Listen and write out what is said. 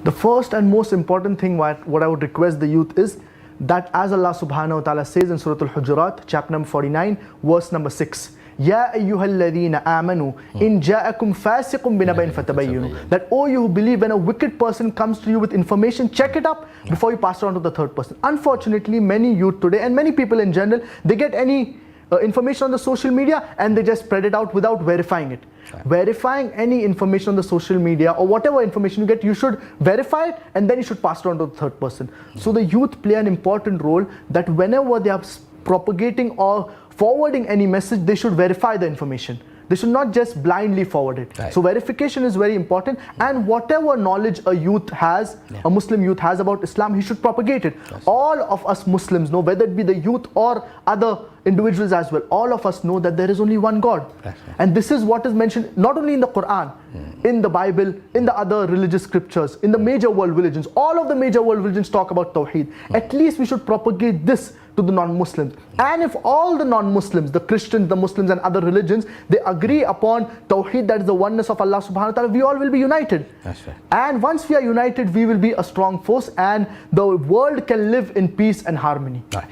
The first and most important thing what I would request the youth is that, as Allah subhanahu wa ta'ala says in Surah Al-Hujurat, chapter number 49, verse number 6, Ya ayyuhalladhina amanu in ja'akum fasiqun binaba'in fatabayyanu. That, oh, you who believe, when a wicked person comes to you with information, check it up before you pass it on to the third person. Unfortunately, many youth today and many people in general, they get any information on the social media and they just spread it out without verifying it. Right. Verifying any information on the social media or whatever information you get, you should verify it and then you should pass it on to the third person. So the youth play an important role, that whenever they are propagating or forwarding any message, they should verify the information. They should not just blindly forward it. Right. So verification is very important, and whatever knowledge a youth has, a Muslim youth has about Islam, he should propagate it. Yes. All of us Muslims know, whether it be the youth or other individuals as well, all of us know that there is only one God. Right. And this is what is mentioned not only in the Quran, in the Bible, in the other religious scriptures, in the major world religions. All of the major world religions talk about Tawheed. At least we should propagate this to the non-Muslims. And if all the non-Muslims, the Christians, the Muslims and other religions, they agree upon Tawheed, that is the oneness of Allah subhanahu wa ta'ala, we all will be united. That's right. And once we are united, we will be a strong force and the world can live in peace and harmony. Right.